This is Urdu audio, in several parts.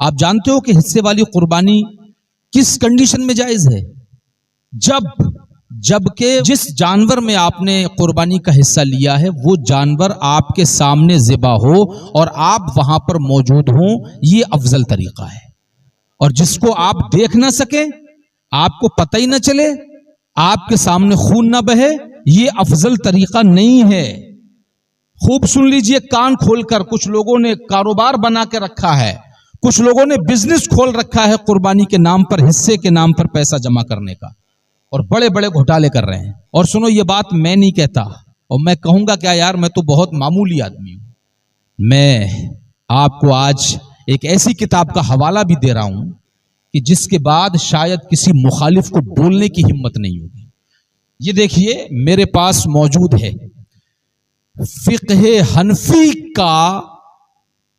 آپ جانتے ہو کہ حصے والی قربانی کس کنڈیشن میں جائز ہے؟ جبکہ جس جانور میں آپ نے قربانی کا حصہ لیا ہے وہ جانور آپ کے سامنے ذبح ہو اور آپ وہاں پر موجود ہوں، یہ افضل طریقہ ہے۔ اور جس کو آپ دیکھ نہ سکیں، آپ کو پتہ ہی نہ چلے، آپ کے سامنے خون نہ بہے، یہ افضل طریقہ نہیں ہے۔ خوب سن لیجئے کان کھول کر، کچھ لوگوں نے کاروبار بنا کے رکھا ہے، کچھ لوگوں نے بزنس کھول رکھا ہے قربانی کے نام پر، حصے کے نام پر پیسہ جمع کرنے کا، اور بڑے بڑے گھوٹالے کر رہے ہیں۔ اور سنو، یہ بات میں نہیں کہتا، اور میں کہوں گا کیا یار، میں تو بہت معمولی آدمی ہوں۔ میں آپ کو آج ایک ایسی کتاب کا حوالہ بھی دے رہا ہوں کہ جس کے بعد شاید کسی مخالف کو بولنے کی ہمت نہیں ہوگی۔ یہ دیکھیے میرے پاس موجود ہے فقہ حنفی کا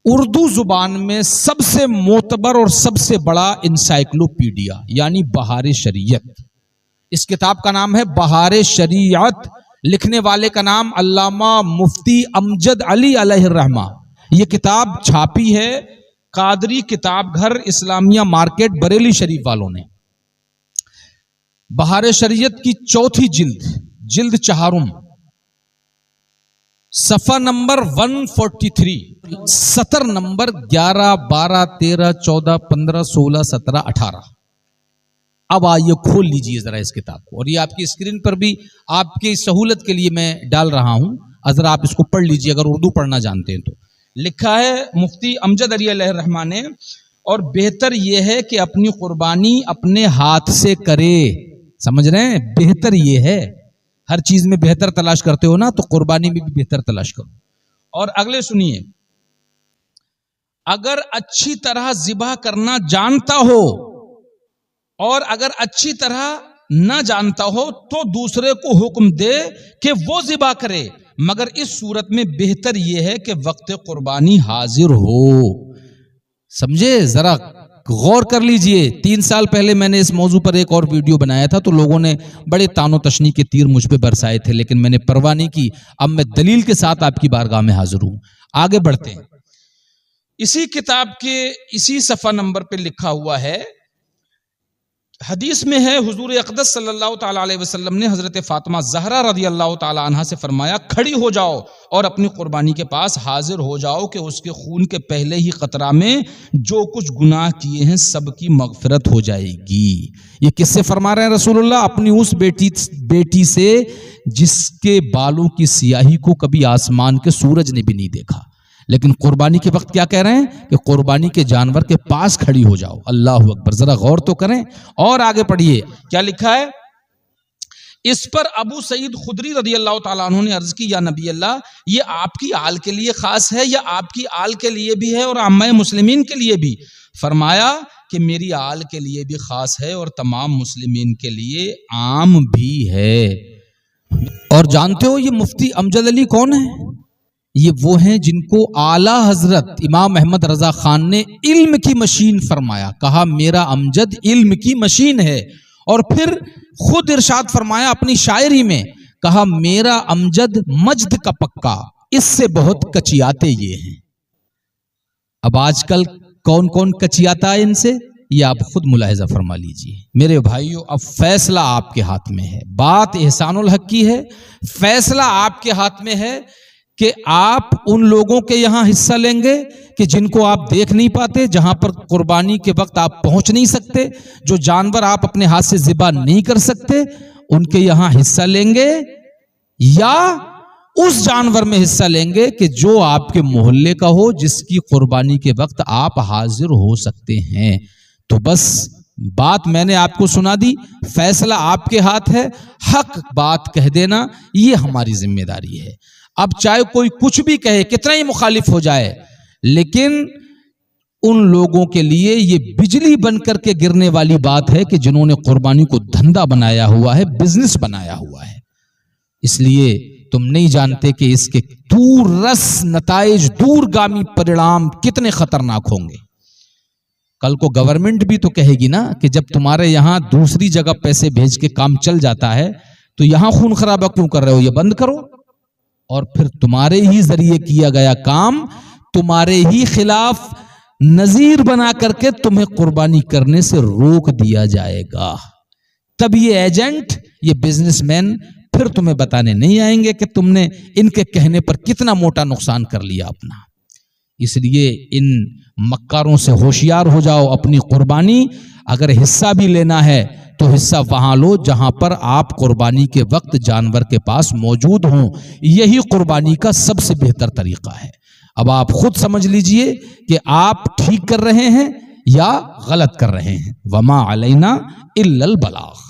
اردو زبان میں سب سے معتبر اور سب سے بڑا انسائکلوپیڈیا، یعنی بہار شریعت۔ اس کتاب کا نام ہے بہار شریعت، لکھنے والے کا نام علامہ مفتی امجد علی علیہ الرحمہ۔ یہ کتاب چھاپی ہے قادری کتاب گھر اسلامیہ مارکیٹ بریلی شریف والوں نے۔ بہار شریعت کی چوتھی جلد چہارم، صفحہ نمبر 143، سطر نمبر 11، 12، 13، 14، 15، 16، 17، 18۔ اب آئیے کھول لیجئے ذرا اس کتاب کو، اور یہ آپ کی اسکرین پر بھی آپ کی سہولت کے لیے میں ڈال رہا ہوں، اگر آپ اس کو پڑھ لیجئے اگر اردو پڑھنا جانتے ہیں تو۔ لکھا ہے مفتی امجد علی علیہ الرحمہ نے، اور بہتر یہ ہے کہ اپنی قربانی اپنے ہاتھ سے کرے۔ سمجھ رہے ہیں؟ بہتر یہ ہے، ہر چیز میں بہتر تلاش کرتے ہو نا، تو قربانی میں بھی بہتر تلاش کرو۔ اور اگلے سنیے، اگر اچھی طرح ذبح کرنا جانتا ہو اور اگر اچھی طرح نہ جانتا ہو تو دوسرے کو حکم دے کہ وہ ذبح کرے، مگر اس صورت میں بہتر یہ ہے کہ وقت قربانی حاضر ہو۔ سمجھے؟ ذرا غور کر لیجئے۔ 3 سال پہلے میں نے اس موضوع پر ایک اور ویڈیو بنایا تھا، تو لوگوں نے بڑے تان و تشنی کے تیر مجھ پہ برسائے تھے، لیکن میں نے پرواہ نہیں کی۔ اب میں دلیل کے ساتھ آپ کی بارگاہ میں حاضر ہوں۔ آگے بڑھتے ہیں۔ اسی کتاب کے اسی صفحہ نمبر پہ لکھا ہوا ہے، حدیث میں ہے حضور اقدس صلی اللہ تعالی علیہ وسلم نے حضرت فاطمہ زہرا رضی اللہ تعالی عنہا سے فرمایا، کھڑی ہو جاؤ اور اپنی قربانی کے پاس حاضر ہو جاؤ کہ اس کے خون کے پہلے ہی قطرہ میں جو کچھ گناہ کیے ہیں سب کی مغفرت ہو جائے گی۔ یہ کس سے فرما رہے ہیں رسول اللہ؟ اپنی اس بیٹی سے جس کے بالوں کی سیاہی کو کبھی آسمان کے سورج نے بھی نہیں دیکھا، لیکن قربانی کے وقت کیا کہہ رہے ہیں کہ قربانی کے جانور کے پاس کھڑی ہو جاؤ۔ اللہ اکبر، ذرا غور تو کریں۔ اور آگے پڑھیے کیا لکھا ہے۔ اس پر ابو سعید خدری رضی اللہ تعالیٰ عنہ نے عرض کی، یا نبی اللہ، یہ آپ کی آل کے لیے خاص ہے یا آپ کی آل کے لیے بھی ہے اور عامہ مسلمین کے لیے بھی؟ فرمایا کہ میری آل کے لیے بھی خاص ہے اور تمام مسلمین کے لیے عام بھی ہے۔ اور جانتے ہو یہ مفتی امجد علی کون ہے؟ یہ وہ ہیں جن کو اعلیٰ حضرت امام احمد رضا خان نے علم کی مشین فرمایا، کہا میرا امجد علم کی مشین ہے، اور پھر خود ارشاد فرمایا اپنی شاعری میں، کہا میرا امجد مجد کا پکا، اس سے بہت کچیاتے یہ ہیں۔ اب آج کل کون کون کچیاتا ہے ان سے، یہ آپ خود ملاحظہ فرما لیجئے۔ میرے بھائیو، اب فیصلہ آپ کے ہاتھ میں ہے۔ بات احسان الحق کی ہے، فیصلہ آپ کے ہاتھ میں ہے کہ آپ ان لوگوں کے یہاں حصہ لیں گے کہ جن کو آپ دیکھ نہیں پاتے، جہاں پر قربانی کے وقت آپ پہنچ نہیں سکتے، جو جانور آپ اپنے ہاتھ سے ذبح نہیں کر سکتے، ان کے یہاں حصہ لیں گے، یا اس جانور میں حصہ لیں گے کہ جو آپ کے محلے کا ہو، جس کی قربانی کے وقت آپ حاضر ہو سکتے ہیں۔ تو بس بات میں نے آپ کو سنا دی، فیصلہ آپ کے ہاتھ ہے، حق بات کہہ دینا یہ ہماری ذمہ داری ہے۔ اب چاہے کوئی کچھ بھی کہے، کتنا ہی مخالف ہو جائے، لیکن ان لوگوں کے لیے یہ بجلی بن کر کے گرنے والی بات ہے کہ جنہوں نے قربانی کو دھندا بنایا ہوا ہے، بزنس بنایا ہوا ہے۔ اس لیے تم نہیں جانتے کہ اس کے دور رس نتائج، دور گامی پریڑام کتنے خطرناک ہوں گے۔ کل کو گورنمنٹ بھی تو کہے گی نا کہ جب تمہارے یہاں دوسری جگہ پیسے بھیج کے کام چل جاتا ہے تو یہاں خون خرابہ کیوں کر رہے ہو، یہ بند کرو۔ اور پھر تمہارے ہی ذریعے کیا گیا کام تمہارے ہی خلاف نذیر بنا کر کے تمہیں قربانی کرنے سے روک دیا جائے گا. تب یہ ایجنٹ، یہ بزنس مین پھر تمہیں بتانے نہیں آئیں گے کہ تم نے ان کے کہنے پر کتنا موٹا نقصان کر لیا اپنا. اس لیے ان مکاروں سے ہوشیار ہو جاؤ. اپنی قربانی اگر حصہ بھی لینا ہے تو حصہ وہاں لو جہاں پر آپ قربانی کے وقت جانور کے پاس موجود ہوں. یہی قربانی کا سب سے بہتر طریقہ ہے. اب آپ خود سمجھ لیجئے کہ آپ ٹھیک کر رہے ہیں یا غلط کر رہے ہیں. وما علینا الا البلاغ.